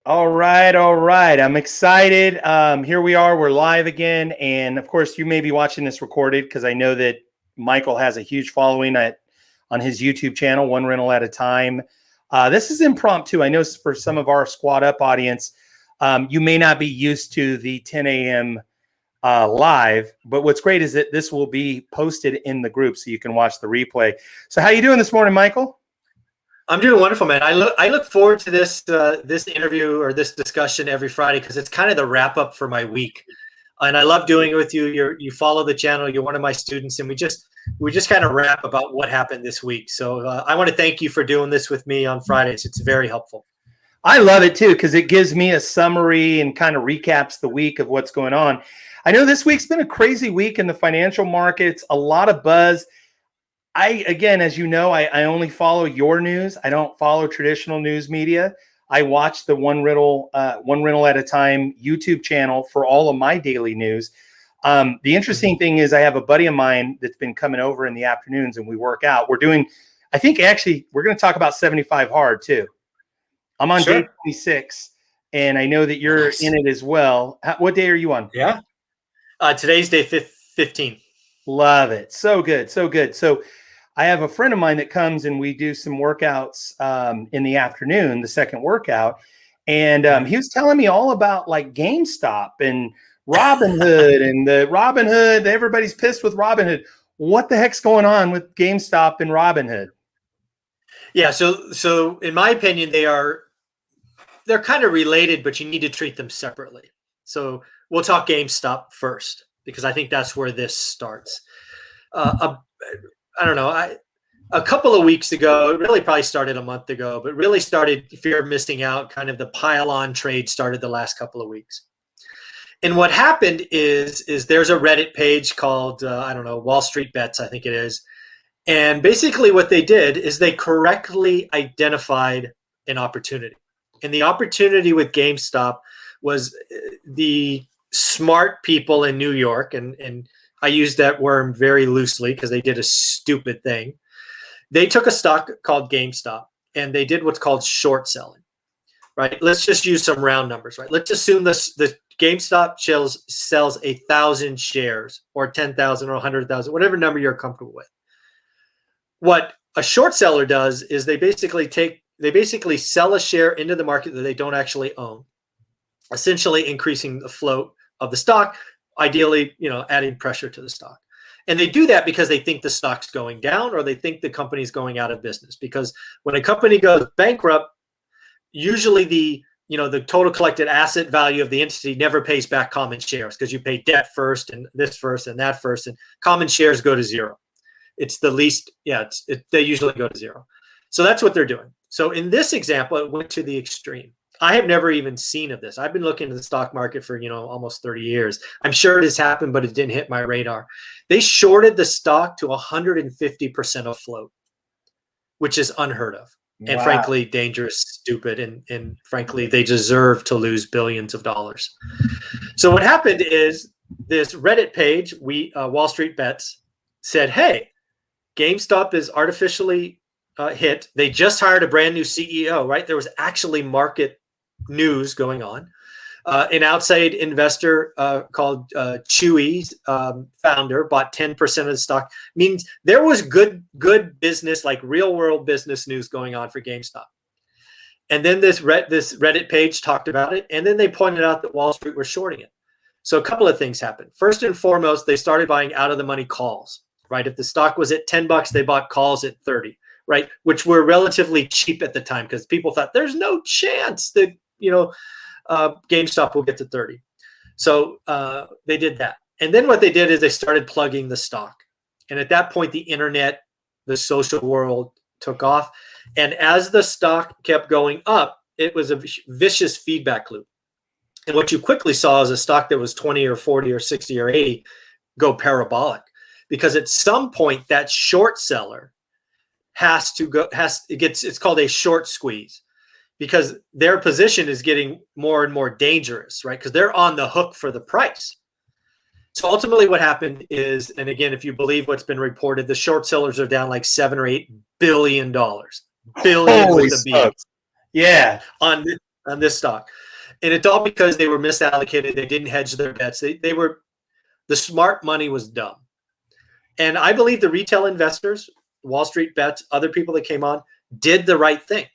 All right, all right. I'm excited. Here we are. We're live again, and of course, you may be watching this recorded because I know that Michael has a huge following on his YouTube channel, One Rental at a Time. This is impromptu. I know for some of our Squad Up audience, you may not be used to the 10 a.m. Live, but what's great is that this will be posted in the group, so you can watch the replay. So, how you doing this morning, Michael? I'm doing wonderful, man. I look forward to this interview or this discussion every Friday because it's kind of the wrap up for my week, and I love doing it with you. You follow the channel. You're one of my students, and we just kind of rap about what happened this week. So I want to thank you for doing this with me on Fridays. It's very helpful. I love it too because it gives me a summary and kind of recaps the week of what's going on. I know this week's been a crazy week in the financial markets, a lot of buzz. Again, as you know, I only follow your news. I don't follow traditional news media. I watch the One Rental at a Time YouTube channel for all of my daily news. The interesting thing is I have a buddy of mine that's been coming over in the afternoons and we work out. I think actually we're going to talk about 75 hard too. I'm on day Sure. 26 and I know that you're Nice. in it as well. What day are you on? Yeah. Today's day 15. Love it. So good. So good. So I have a friend of mine that comes and we do some workouts in the afternoon, the second workout. And he was telling me all about like GameStop and Robinhood and the Robinhood. Everybody's pissed with Robinhood. What the heck's going on with GameStop and Robinhood? Yeah. So in my opinion, they're kind of related, but you need to treat them separately. So we'll talk GameStop first because I think that's where this starts. I don't know. A couple of weeks ago, it really probably started a month ago, but really started fear of missing out. Kind of the pile-on trade started the last couple of weeks. And what happened is there's a Reddit page called I don't know, Wall Street Bets, I think it is. And basically, what they did is they correctly identified an opportunity. And the opportunity with GameStop was the smart people in New York, and I use that word very loosely because they did a stupid thing. They took a stock called GameStop and they did what's called short selling, right? Let's just use some round numbers, right? Let's assume the GameStop sells 1,000 shares or 10,000 or 100,000, whatever number you're comfortable with. What a short seller does is they basically sell a share into the market that they don't actually own, essentially increasing the float of the stock, ideally, adding pressure to the stock. And they do that because they think the stock's going down or they think the company's going out of business. Because when a company goes bankrupt, usually the total collected asset value of the entity never pays back common shares because you pay debt first and this first and that first, and common shares go to zero. It's the least, they usually go to zero. So that's what they're doing. So in this example, it went to the extreme. I have never even seen of this. I've been looking at the stock market for, almost 30 years. I'm sure it has happened, but it didn't hit my radar. They shorted the stock to 150% of float, which is unheard of. And Wow. frankly, dangerous, stupid, and frankly, they deserve to lose billions of dollars. So what happened is this Reddit page, Wall Street Bets, said, hey, GameStop is artificially hit. They just hired a brand new CEO, right? There was actually market news going on. An outside investor called Chewy's founder bought 10% of the stock. Means there was good business, like real world business news going on for GameStop. And then this Reddit page talked about it, and then they pointed out that Wall Street was shorting it. So a couple of things happened. First and foremost, they started buying out of the money calls. Right, if the stock was at $10, they bought calls at 30. Right, which were relatively cheap at the time because people thought there's no chance that GameStop will get to 30. So they did that. And then what they did is they started plugging the stock. And at that point, the internet, the social world took off. And as the stock kept going up, it was a vicious feedback loop. And what you quickly saw is a stock that was 20 or 40 or 60 or 80 go parabolic. Because at some point, that short seller it's called a short squeeze, because their position is getting more and more dangerous, right? Because they're on the hook for the price. So ultimately what happened is, and again, if you believe what's been reported, the short sellers are down like $7 or $8 billion. Billion Holy with a B. smokes. Yeah. on this stock. And it's all because they were misallocated. They didn't hedge their bets. The smart money was dumb. And I believe the retail investors, Wall Street bets, other people that came on, did the right thing.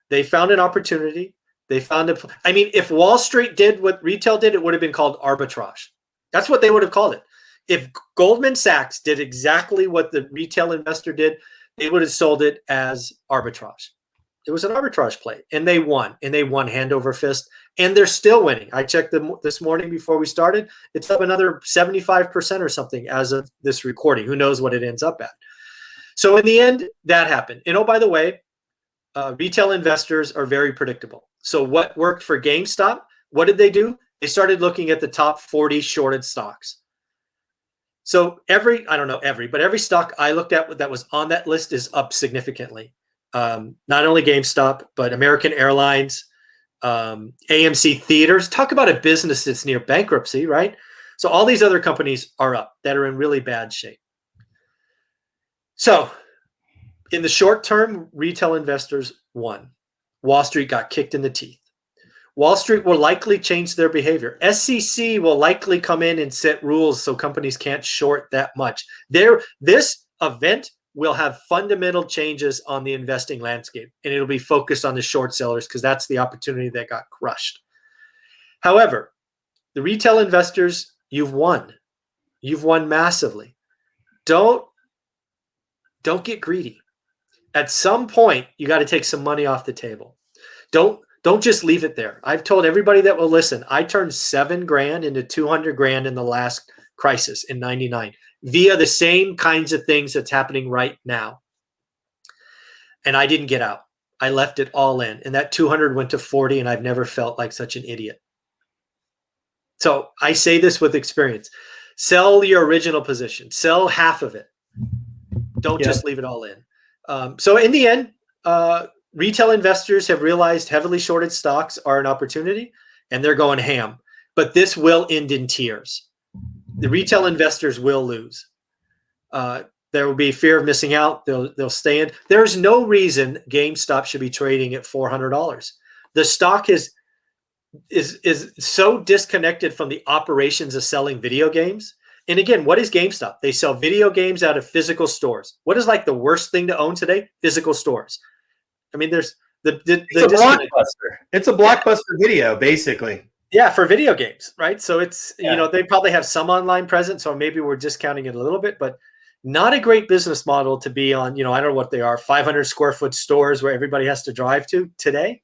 They found an opportunity. If Wall Street did what retail did, it would have been called arbitrage. That's what they would have called it. If Goldman Sachs did exactly what the retail investor did, they would have sold it as arbitrage. It was an arbitrage play, and they won hand over fist, and they're still winning. I checked them this morning before we started. It's up another 75% or something as of this recording. Who knows what it ends up at? So in the end, that happened. And oh, by the way, retail investors are very predictable. So what worked for GameStop? What did they do? They started looking at the top 40 shorted stocks. So every stock I looked at that was on that list is up significantly. Not only GameStop, but American Airlines, AMC Theaters. Talk about a business that's near bankruptcy, right? So all these other companies are up that are in really bad shape. So in the short term, retail investors won. Wall Street got kicked in the teeth. Wall Street will likely change their behavior. SEC will likely come in and set rules so companies can't short that much. This event will have fundamental changes on the investing landscape, and it'll be focused on the short sellers because that's the opportunity that got crushed. However, the retail investors, you've won. You've won massively. Don't get greedy. At some point, you got to take some money off the table. Don't just leave it there. I've told everybody that will listen, I turned $7,000 into $200,000 in the last crisis in 99 via the same kinds of things that's happening right now. And I didn't get out. I left it all in. And that 200 went to 40, and I've never felt like such an idiot. So I say this with experience. Sell your original position. Sell half of it. Don't just leave it all in. So in the end, retail investors have realized heavily shorted stocks are an opportunity, and they're going ham. But this will end in tears. The retail investors will lose. There will be fear of missing out. They'll stay in. There's no reason GameStop should be trading at $400. The stock is so disconnected from the operations of selling video games. And again, what is GameStop? They sell video games out of physical stores. What is like the worst thing to own today? Physical stores. I mean, there's it's a blockbuster. It's a blockbuster video, basically. Yeah, for video games, right? So it's, they probably have some online presence, so maybe we're discounting it a little bit, but not a great business model to be on, I don't know what they are, 500 square foot stores where everybody has to drive to today.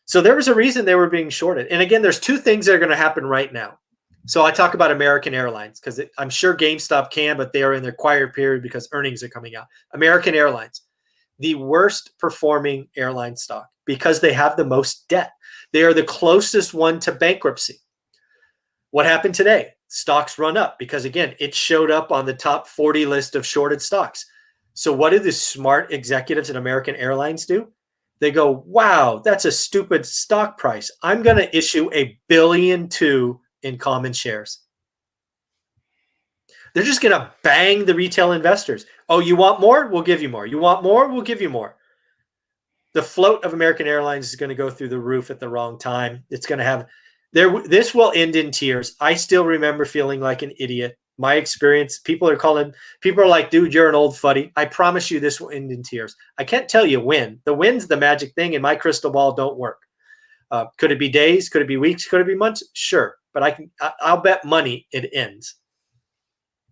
So there was a reason they were being shorted. And again, there's two things that are going to happen right now. So I talk about American Airlines because I'm sure GameStop can, but they are in their quiet period because earnings are coming out. American Airlines, the worst performing airline stock because they have the most debt. They are the closest one to bankruptcy. What happened today? Stocks run up because, again, it showed up on the top 40 list of shorted stocks. So what do the smart executives at American Airlines do? They go, wow, that's a stupid stock price. I'm going to issue $1.2 billion in common shares. They're just going to bang the retail investors. Oh, you want more? We'll give you more. You want more? We'll give you more. The float of American Airlines is going to go through the roof at the wrong time. It's going to have this will end in tears. I still remember feeling like an idiot. My experience, people are like, dude, you're an old fuddy. I promise you this will end in tears. I can't tell you when. The when's the magic thing, and my crystal ball don't work. Could it be days? Could it be weeks? Could it be months? Sure. But I'll bet money it ends.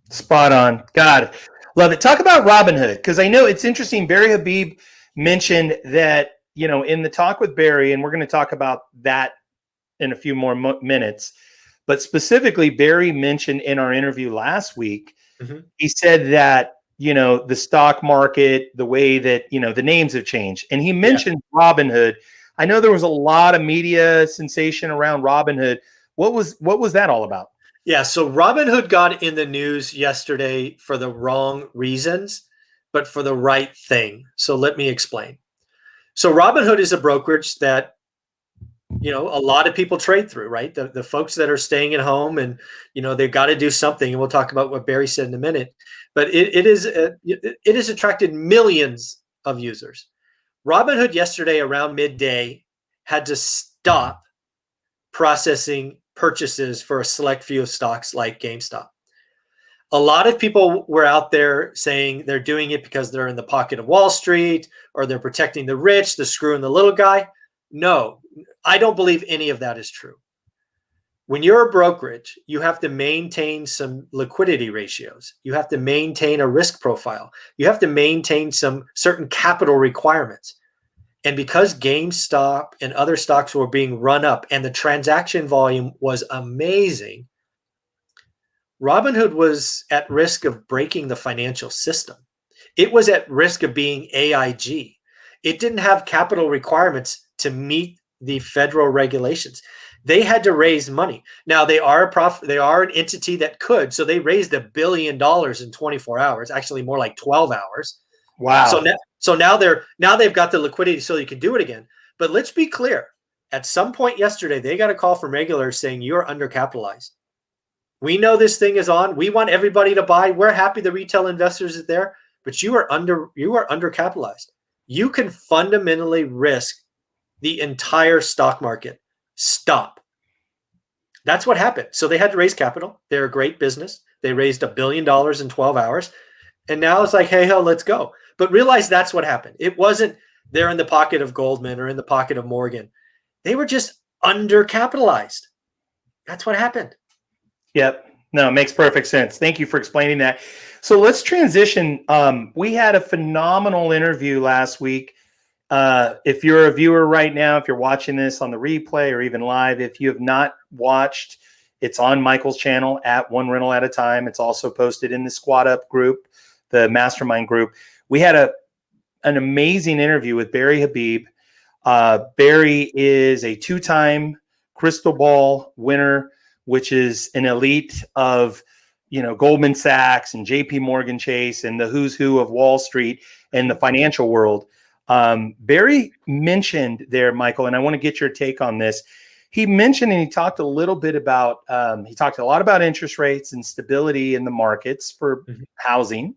Spot on. Got it. Love it. Talk about Robinhood, because I know it's interesting. Barry Habib mentioned that, in the talk with Barry, and we're going to talk about that in a few more minutes, but specifically Barry mentioned in our interview last week, he said that, the stock market, the way that, the names have changed. And he mentioned Robinhood. I know there was a lot of media sensation around Robinhood. What was that all about? Yeah, so Robinhood got in the news yesterday for the wrong reasons, but for the right thing. So let me explain. So Robinhood is a brokerage that, a lot of people trade through, right? The folks that are staying at home and, they've got to do something. And we'll talk about what Barry said in a minute. But it has attracted millions of users. Robinhood yesterday around midday had to stop processing purchases for a select few of stocks like GameStop. A lot of people were out there saying they're doing it because they're in the pocket of Wall Street or they're protecting the rich, the screwing the little guy. No, I don't believe any of that is true. When you're a brokerage, you have to maintain some liquidity ratios. You have to maintain a risk profile. You have to maintain some certain capital requirements. And because GameStop and other stocks were being run up and the transaction volume was amazing, Robinhood was at risk of breaking the financial system. It was at risk of being AIG. It didn't have capital requirements to meet the federal regulations. They had to raise money. Now they are an entity that could. So they raised $1 billion in 24 hours, actually more like 12 hours. Wow. So now they've got the liquidity so you can do it again. But let's be clear. At some point yesterday, they got a call from regulators saying you're undercapitalized. We know this thing is on. We want everybody to buy. We're happy the retail investors are there, but you are undercapitalized. You can fundamentally risk the entire stock market. Stop. That's what happened. So they had to raise capital. They're a great business. They raised $1 billion in 12 hours. And now it's like, hey, let's go. But realize that's what happened. It wasn't they're in the pocket of Goldman or in the pocket of Morgan. They were just undercapitalized. That's what happened. Yep. No, it makes perfect sense. Thank you for explaining that. So let's transition. We had a phenomenal interview last week. If you're a viewer right now, if you're watching this on the replay or even live, if you have not watched, it's on Michael's channel at One Rental at a Time. It's also posted in the Squad Up group, the mastermind group. We had an amazing interview with Barry Habib. Barry is a 2-time Crystal Ball winner, which is an elite of, Goldman Sachs and JP Morgan Chase and the who's who of Wall Street and the financial world. Barry mentioned there, Michael, and I want to get your take on this. He mentioned, and he talked a little bit about, he talked a lot about interest rates and stability in the markets for housing.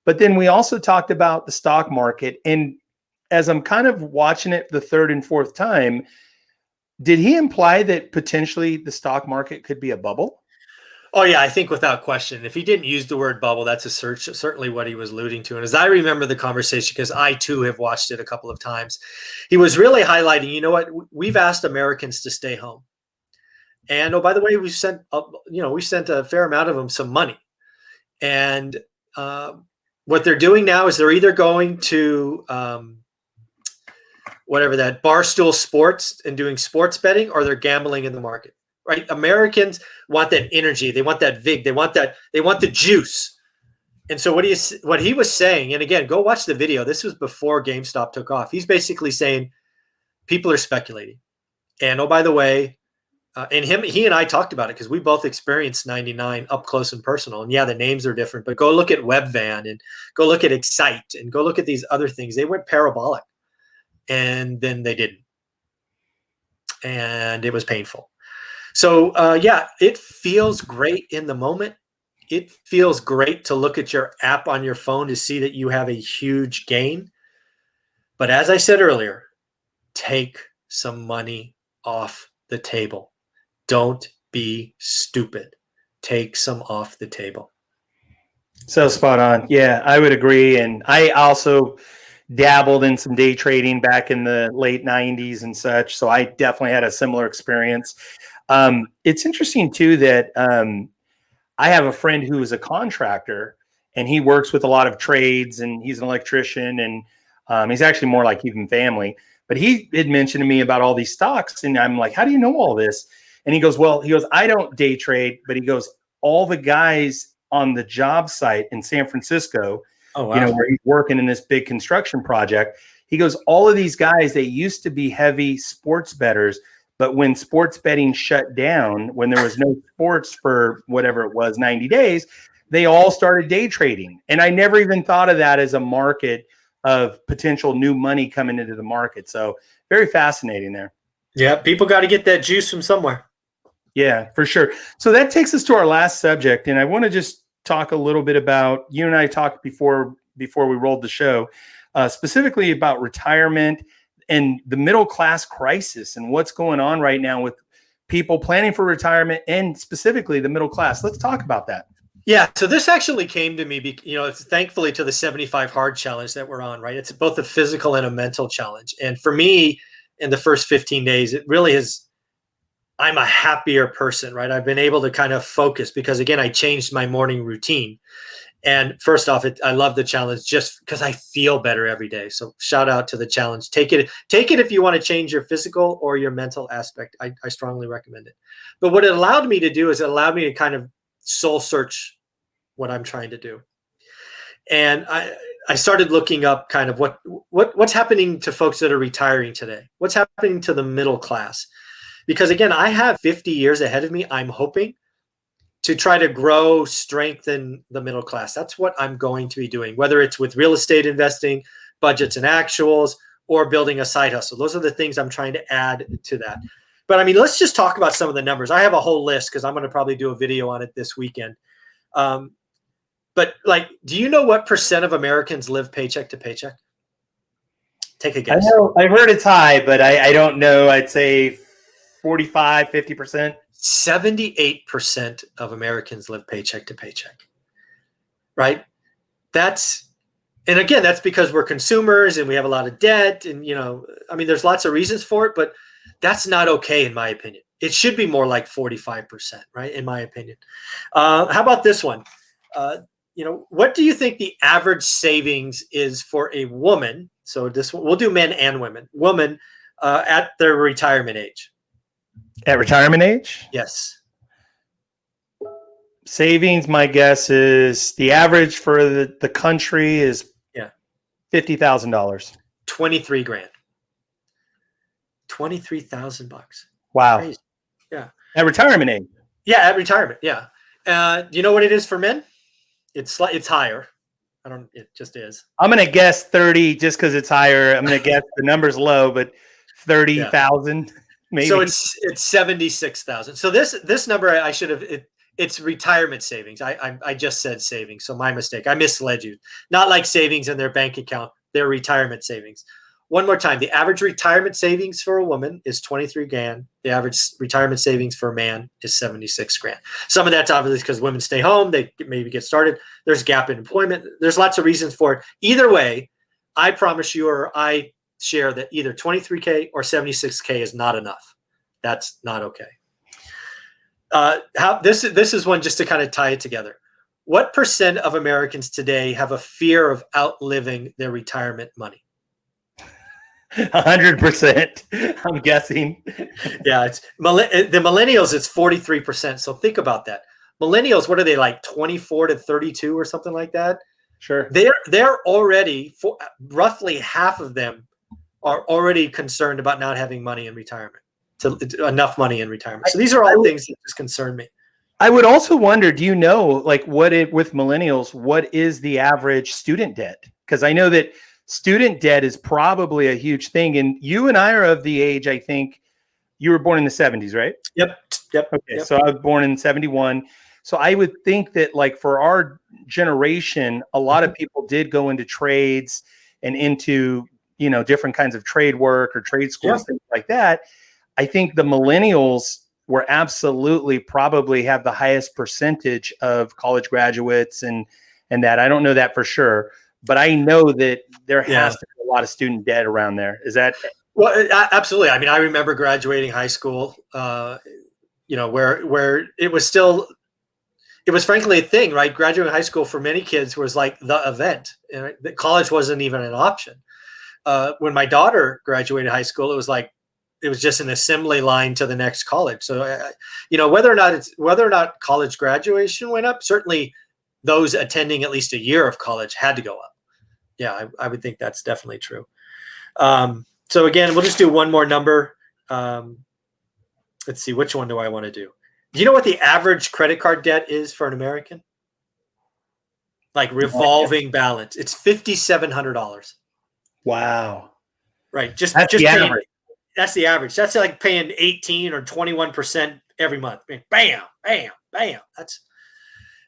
But then we also talked about the stock market. And as I'm kind of watching it the third and fourth time, did he imply that potentially the stock market could be a bubble? Oh, yeah, I think without question. If he didn't use the word bubble, that's certainly what he was alluding to. And as I remember the conversation, because I too have watched it a couple of times, he was really highlighting, you know what, we've asked Americans to stay home. And, oh, by the way, we sent a fair amount of them some money. And what they're doing now is they're either going to whatever that Barstool Sports and doing sports betting, or they're gambling in the market, right? Americans want that energy. They want that vig. They want the juice. And so what he was saying, and again, go watch the video. This was before GameStop took off. He's basically saying people are speculating. And, oh, by the way, and he and I talked about it because we both experienced 99 up close and personal. And yeah, the names are different, but go look at Webvan and go look at Excite and go look at these other things. They went parabolic. And then they didn't. And it was painful. So, yeah, it feels great in the moment. It feels great to look at your app on your phone to see that you have a huge gain. But as I said earlier, take some money off the table. Don't be stupid. Take some off the table. So spot on. Yeah, I would agree. And I also dabbled in some day trading back in the late 90s and such. So I definitely had a similar experience. It's interesting too that I have a friend who is a contractor and he works with a lot of trades and he's an electrician and he's actually more like even family. But he had mentioned to me about all these stocks and I'm like, how do you know all this? And he goes, I don't day trade, but he goes, all the guys on the job site in San Francisco, oh, wow, where he's working in this big construction project. He goes, all of these guys, they used to be heavy sports bettors, but when sports betting shut down, when there was no sports for whatever it was, 90 days, they all started day trading. And I never even thought of that as a market of potential new money coming into the market. So very fascinating there. Yeah, people got to get that juice from somewhere. Yeah, for sure. So that takes us to our last subject. And I want to just talk a little bit about, you and I talked before we rolled the show, specifically about retirement and the middle class crisis and what's going on right now with people planning for retirement and specifically the middle class. Let's talk about that. Yeah, so this actually came to me, it's thankfully to the 75 hard challenge that we're on, right? It's both a physical and a mental challenge. And for me, in the first 15 days, it really is, I'm a happier person, right? I've been able to kind of focus because, again, I changed my morning routine. And first off, I love the challenge just because I feel better every day. So shout out to the challenge. Take it if you want to change your physical or your mental aspect. I strongly recommend it. But what it allowed me to do is it allowed me to kind of soul search what I'm trying to do. And I started looking up kind of what's happening to folks that are retiring today. What's happening to the middle class? Because again, I have 50 years ahead of me, I'm hoping, to try to grow, strengthen the middle class. That's what I'm going to be doing, whether it's with real estate investing, budgets and actuals, or building a side hustle. Those are the things I'm trying to add to that. But I mean, let's just talk about some of the numbers. I have a whole list because I'm going to probably do a video on it this weekend. But like, do you know what % of Americans live paycheck to paycheck? Take a guess. I've heard it's high, but I don't know. I'd say 45, 50%. 78% of Americans live paycheck to paycheck, right? And again, that's because we're consumers and we have a lot of debt. And, I mean, there's lots of reasons for it, but that's not okay, in my opinion. It should be more like 45%, right? In my opinion. How about this one? What do you think the average savings is for a woman? So we'll do men and women. Woman at their retirement age. At retirement age? Yes. Savings, my guess is the average for the country is $50,000. 23 grand. $23,000. Wow. Crazy. Yeah. At retirement age. Yeah, at retirement. Yeah. Do you know what it is for men? It's higher. It just is. I'm going to guess 30 just because it's higher. I'm going to guess the number's low, but 30,000 maybe. So it's 76,000. So this number I should have, it's retirement savings. I just said savings. So my mistake. I misled you. Not like savings in their bank account. They're retirement savings. One more time. The average retirement savings for a woman is 23 grand. The average retirement savings for a man is 76 grand. Some of that's obviously because women stay home. They maybe get started. There's gap in employment. There's lots of reasons for it. Either way, I promise you, or I share that either 23K or 76K is not enough. That's not okay. This is one just to kind of tie it together. What % of Americans today have a fear of outliving their retirement money? 100%, I'm guessing. Yeah, the millennials, it's 43%. So think about that. Millennials, what are they, like 24 to 32 or something like that? Sure. They're already, roughly half of them are already concerned about not having money in retirement, enough money in retirement. So these are all things that just concern me. I would also wonder, do you know, like with millennials, what is the average student debt? Because I know that student debt is probably a huge thing. And you and I are of the age, I think you were born in the 70s, right? Yep. Okay. Yep. So I was born in 71. So I would think that like for our generation, a lot of people did go into trades and into, different kinds of trade work or trade schools, things like that. I think the millennials were absolutely probably have the highest percentage of college graduates and that. I don't know that for sure, but I know that there has to be a lot of student debt around there. Is that? Well, absolutely. I mean, I remember graduating high school, where it was frankly a thing, right? Graduating high school for many kids was like the event. Right? College wasn't even an option. When my daughter graduated high school, it was just an assembly line to the next college. So, whether or not college graduation went up, certainly those attending at least a year of college had to go up. Yeah, I would think that's definitely true. So again, we'll just do one more number. Let's see, which one do I want to do? Do you know what the average credit card debt is for an American? Like revolving balance. It's $5,700. Wow. Right. Just the average. That's the average. That's like paying 18 or 21% every month. I mean, bam, bam, bam.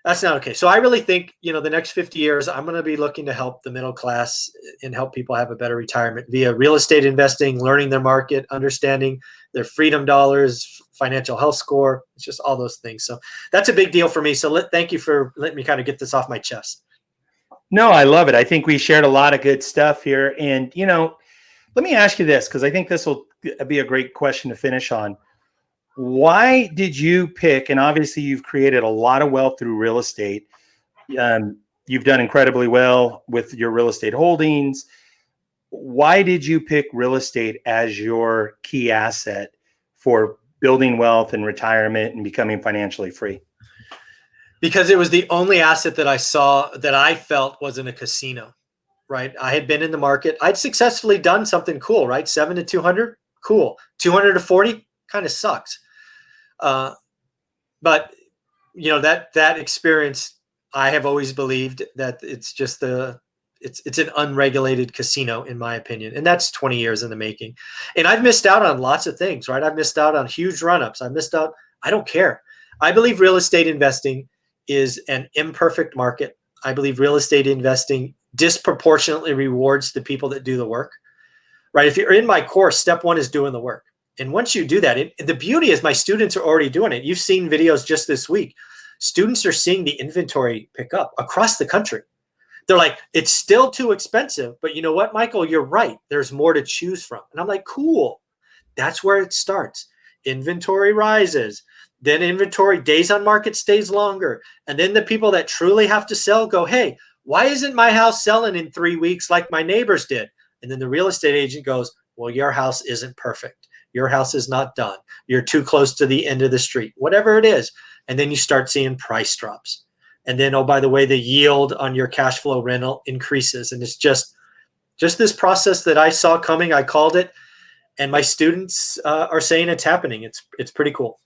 That's not okay. So I really think, the next 50 years, I'm going to be looking to help the middle class and help people have a better retirement via real estate investing, learning their market, understanding their freedom dollars, financial health score. It's just all those things. So that's a big deal for me. So thank you for letting me kind of get this off my chest. No, I love it. I think we shared a lot of good stuff here. And, let me ask you this, because I think this will be a great question to finish on. Why did you pick, and obviously you've created a lot of wealth through real estate. You've done incredibly well with your real estate holdings. Why did you pick real estate as your key asset for building wealth and retirement and becoming financially free? Because it was the only asset that I saw that I felt wasn't a casino, right? I had been in the market. I'd successfully done something cool, right? 7 to 200, cool. 200 to 40, kind of sucks. But that experience, I have always believed that it's just it's an unregulated casino, in my opinion. And that's 20 years in the making. And I've missed out on lots of things, right? I've missed out on huge run-ups. I don't care. I believe real estate investing is an imperfect market. I believe real estate investing disproportionately rewards the people that do the work, right? If you're in my course, step one is doing the work. And once you do that, the beauty is my students are already doing it. You've seen videos just this week. Students are seeing the inventory pick up across the country. They're like, it's still too expensive, but you know what, Michael, you're right. There's more to choose from. And I'm like, cool. That's where it starts. Inventory rises. Then inventory days on market stays longer. And then the people that truly have to sell go, hey, why isn't my house selling in 3 weeks like my neighbors did? And then the real estate agent goes, well, your house isn't perfect. Your house is not done. You're too close to the end of the street, whatever it is. And then you start seeing price drops. And then, oh, by the way, the yield on your cash flow rental increases. And it's just this process that I saw coming. I called it. And my students are saying it's happening. It's pretty cool.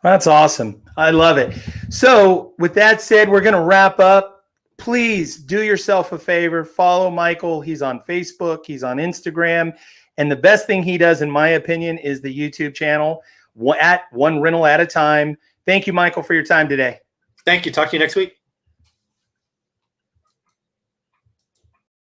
That's awesome. I love it. So with that said, we're going to wrap up. Please do yourself a favor. Follow Michael. He's on Facebook. He's on Instagram. And the best thing he does, in my opinion, is the YouTube channel, at one rental at a time. Thank you, Michael, for your time today. Thank you. Talk to you next week.